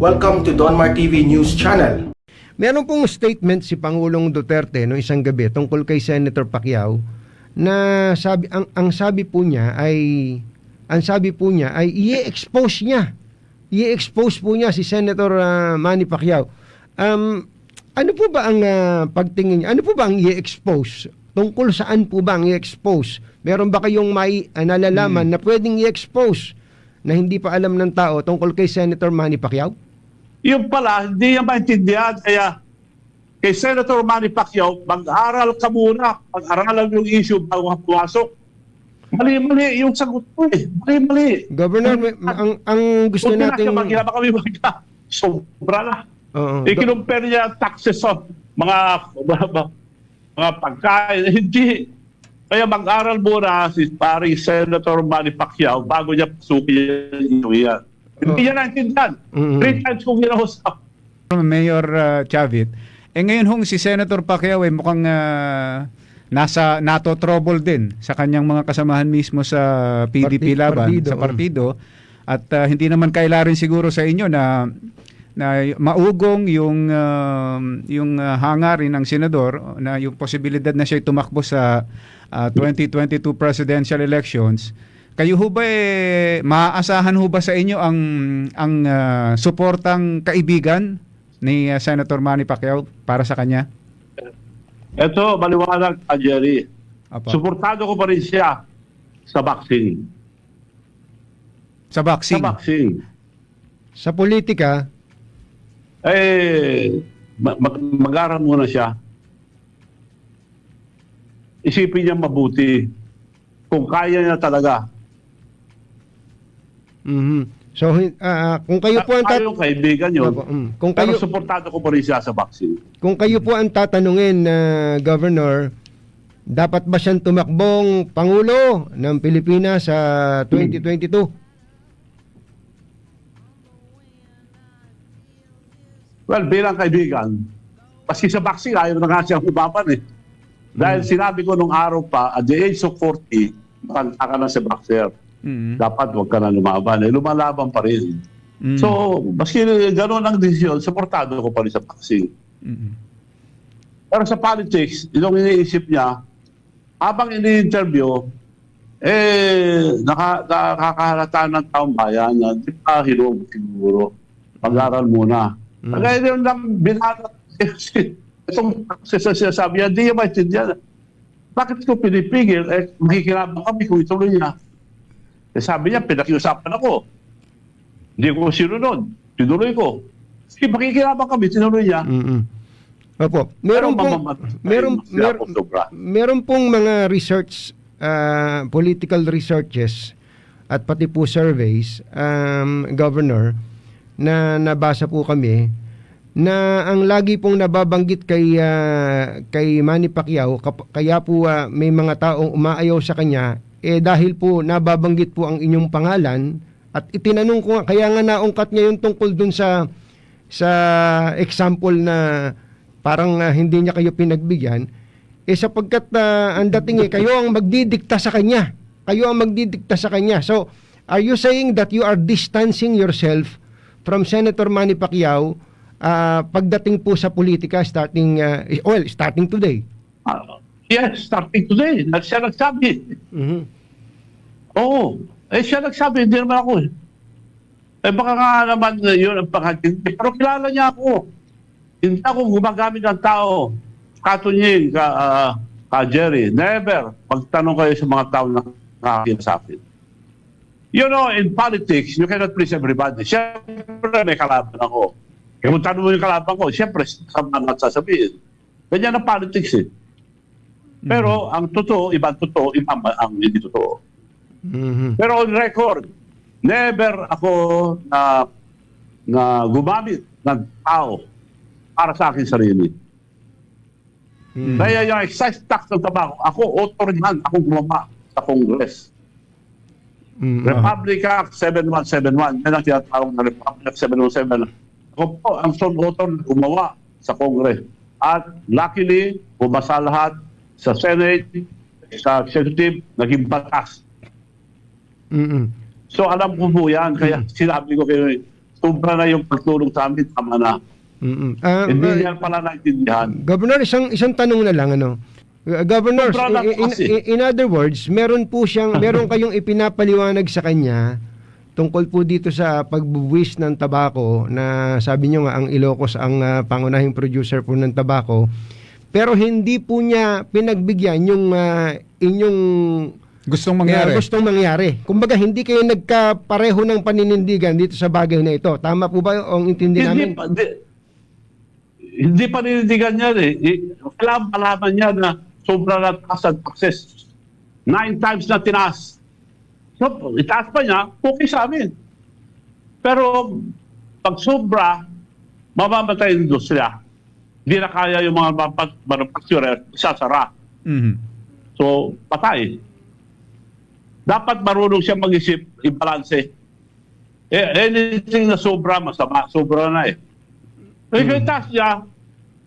Welcome to Donmar TV News Channel. Meron pong statement si Pangulong Duterte no isang gabi tungkol kay Senator Pacquiao na ang sabi po niya ay i-expose po niya si Senator Manny Pacquiao. Ano po ba ang pagtingin niya? Ano po ba ang i-expose? Tungkol saan po ba ang i-expose? Meron ba kayong nalalaman na pwedeng i-expose na hindi pa alam ng tao tungkol kay Senator Manny Pacquiao? Yung pala, hindi niya maintindihan. Kaya kay Senator Manny Pacquiao, mag-aral ka muna. Pag-aralan yung issue bago ka pumasok. Mali-mali yung sagot ko eh. Mali-mali. Governor, ang gusto natin... Kaya kami sobra na. Ikinumpare niya taxes of mga pagkain. Hindi. Kaya mag-aral muna si paring Senator Manny Pacquiao bago niya pasukin yan. Hindi niya naintindihan. 3 times kong ginausap. Mayor Chavit, ngayon hong si Senator Pacquiao mukhang nato-trouble din sa kanyang mga kasamahan mismo sa PDP laban, sa partido. At hindi naman kaila rin siguro sa inyo na maugong yung hangarin ng senador na yung posibilidad na siya tumakbo sa 2022 presidential elections. Kayo ho ba maaasahan ho ba sa inyo ang suportang kaibigan ni Senator Manny Pacquiao para sa kanya? Ito, maliwanag, Jerry. Suportado ko pa rin siya sa vaccine. Sa vaccine? Sa vaccine. Sa politika? Mag-aral muna siya. Isipin niya mabuti kung kaya niya talaga. So kung kayo po ang kaibigan yun, pero suportado ko pa rin siya sa vaccine. Kung kayo po ang tatanungin na Governor, dapat ba siyang tumakbong Pangulo ng Pilipinas sa 2022? Well, bilang kaibigan, paski sa vaccine, ayaw na nga siyang umapan eh. Dahil sinabi ko nung araw pa, at the age of 40, makanta ka na sa vaccine. Dapat huwag ka na lumaban. Lumalaban pa rin. So, maski gano'n ang desisyon, supportado ko pa rin sa vaccine. Pero sa politics, yung iniisip niya, habang ini-interview, nakakahalata ng taong bayan na di pa hilong siguro. Mag-aral muna. Kaya yun lang binata. Itong sinasabi niya, hindi niya maintindihan. Bakit ko pinipigil? Makikilabang kami kung ituloy niya. Sabi niya, pinakiusapan ako. Hindi ko sinunod. Tinuloy ko. Sige, makikilabang kami, tinuloy niya. Opo. Meron pong mga research, political researches at pati po surveys, Governor, na nabasa po kami na ang lagi pong nababanggit kay Manny Pacquiao, kaya po may mga taong umaayaw sa kanya, dahil po nababanggit po ang inyong pangalan at itinanong ko kaya nga naungkat niya yung tungkol dun sa example na parang hindi niya kayo pinagbigyan, sapagkat ang dating kayo ang magdidikta sa kanya. Kayo ang magdidikta sa kanya. So, are you saying that you are distancing yourself from Senator Manny Pacquiao pagdating po sa politika starting today? Yes, starting today. Siya nagsabi. Oo. Siya nagsabi, hindi naman ako baka nga naman yun ang panghatindi. Pero kilala niya ako. Hindi ako gumagamit ng tao. Katunying, ka Jerry. Never. Magtanong kayo sa mga tao na nakakita sa akin. You know, in politics, you cannot please everybody. Siyempre, may kalaban ako. Kung tanong mo yung kalaban ko, siyempre, sama na sasabihin. Ganyan ang politics eh. Pero ang totoo, ibang totoo, ibang ang hindi totoo. Pero on record, never ako na gumamit ng tao para sa akin sarili. Kaya yung excise tax ng tabako, ako author yan, ako gumawa sa Congress. Republic Act 7171, yan ang tinatawag na Republic Act 717. Ako po ang sole author na gumawa sa Congress. At luckily, bumasa lahat sa Senate, sa Executive, naging batas. So alam ko po yan, kaya sinabi ko kayo, sobra na yung pagtulong sa amin, tama na. Hindi niya pala naintindihan. Governor, isang tanong na lang, ano? Governor, Sobra na kasi. in other words, meron kayong ipinapaliwanag sa kanya tungkol po dito sa pagbubuwis ng tabako na sabi nyo nga ang Ilocos ang pangunahing producer po ng tabako, pero hindi po niya pinagbigyan yung inyong Gustong mangyari. Kumbaga, hindi kayo nagkapareho ng paninindigan dito sa bagay na ito. Tama po ba ang intindi namin? Hindi pa ninindigan niya Kailangan malaman niya na sobra na taas ang taxes. 9 times na tinaas. So, itaas pa niya, okay sa amin. Pero, pag sobra, mamamatay yung industriya. Hindi na kaya yung mga manufacturer, isasara. So, patay. Dapat marunong siya mag-isip, i-balance. Anything na sobra, masama. Sobra na Kaya taas niya,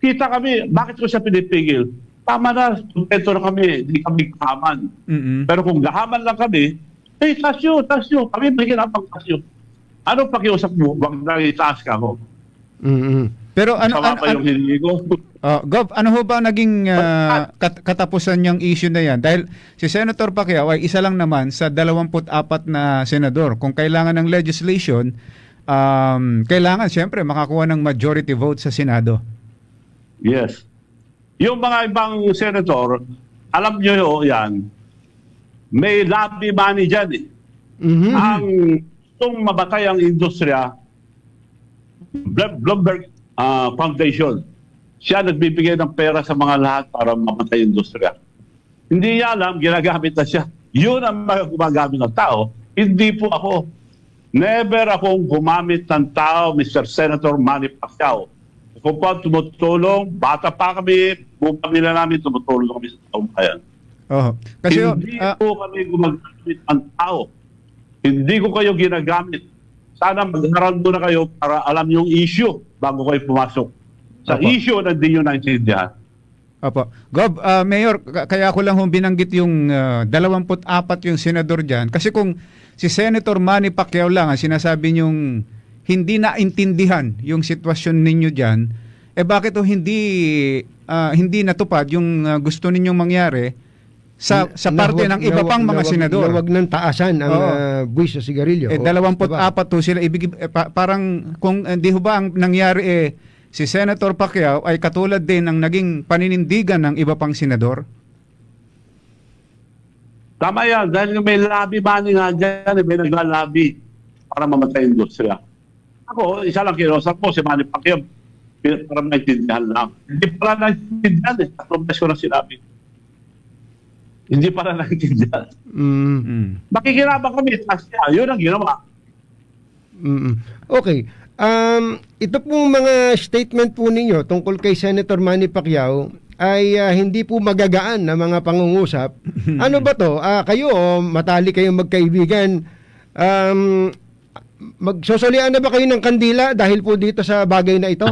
kita kami, bakit ko siya pinipigil? Tama na, kontento na kami, hindi kami kahaman. Pero kung gahaman lang kami, taas yun. Kami may ginapang taas yun. Ano pakiusap mo? Wag na itaas ka mo. Pero ano yung hiningi ko. Gov, ano ho ba naging katapusan niyang issue na yan? Dahil si Senator Pacquiao ay isa lang naman sa 24 na senador. Kung kailangan ng legislation, kailangan siyempre makakuha ng majority vote sa Senado. Yes. Yung mga ibang senator, alam nyo yan, may lobby money dyan Ang gustong mabatay ang industriya, Bloomberg Foundation, siya nagbibigay ng pera sa mga lahat para mamatay ang industriya. Hindi niya alam, ginagamit na siya. Yun ang gumagamit ng tao. Hindi po ako. Never akong gumamit ng tao, Mr. Senator Manny Pacquiao. Kung pa tumutulong, bata pa kami, buong pamilya namin tumutulong kami sa taong bayan. Kasi hindi po kami gumagamit ng tao. Hindi ko kayo ginagamit. Sana mag-aral muna kayo para alam yung issue bago kayo pumasok. Sa issue na hindi nyo naintindihan. Opo. Gov, Mayor, kaya ko lang binanggit yung 24 yung senador dyan. Kasi kung si Senator Manny Pacquiao lang ang sinasabi niyong hindi naintindihan yung sitwasyon ninyo dyan, bakit hindi natupad yung gusto ninyong mangyari sa parte ng iba pang mga senador? Huwag nang taasan ang buwis sa sigarilyo. 24 to sila. Parang kung hindi ho ba ang nangyari si Senator Pacquiao ay katulad din ng naging paninindigan ng iba pang senador? Tama yan. Dahil may lobby money nga dyan, may nagla-lobby para mamatay yung industriya. Ako, isa lang kinausap ko, si Manny Pacquiao, para naintindihan lang. Hindi pala naintindihan Tatlong beses ko na sinabi. Hindi pala naintindihan. Makikinabang kami, taas niya. Yun ang ginawa. Okay. Ito pong mga statement po ninyo tungkol kay Senator Manny Pacquiao ay hindi po magagaan na mga pangungusap. Ano ba to? Kayo, matali kayong magkaibigan. Magsosolian na ba kayo ng kandila dahil po dito sa bagay na ito?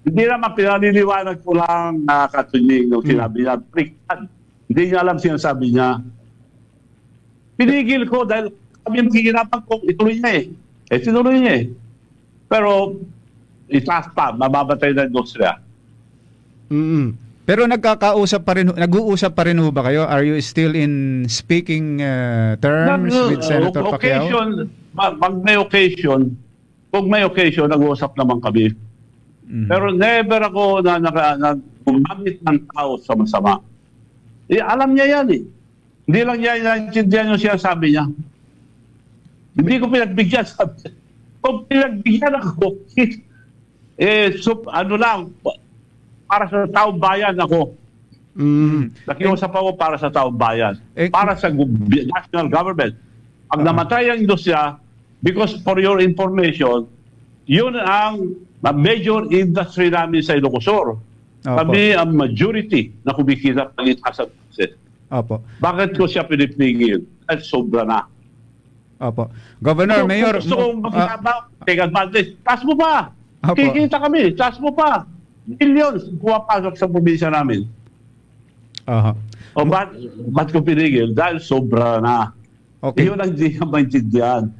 Hindi naman pinaniliwanag ko lang na katunying nung sinabi niya. Hindi niya alam sinasabi niya. Pinigil ko dahil kami magkikinapang ko, ituloy niya tinuloy niya Pero, itaas pa, mababatay na industriya. Pero nag-uusap pa rin ho ba kayo? Are you still in speaking terms with Senator Pacquiao? Kung may occasion, nag-uusap naman kami. Pero never ako na gumamit ng tao sa masama. Alam niya yan Hindi lang niya naintindihan yung sinasabi niya. Hindi ko pinagbigyan. Kung pinagbigyan ako, para sa taong bayan ako. Nakiusap ako para sa taong bayan. Para sa national government. Pag namatay ang industriya, because for your information, yun ang major industry namin sa Ilocosur. Kami ang majority na kumikita ng itaas at taxes. Bakit ko siya pinipigil? At sobra na. Governor, Mayor. Gusto kong take advantage. Taas mo pa. Kikita kami. Taas mo pa. Millions pumapasok sa probinsya namin. Ba't ko pinigil? Dahil sobra na. Yun ang di ka maintindihan.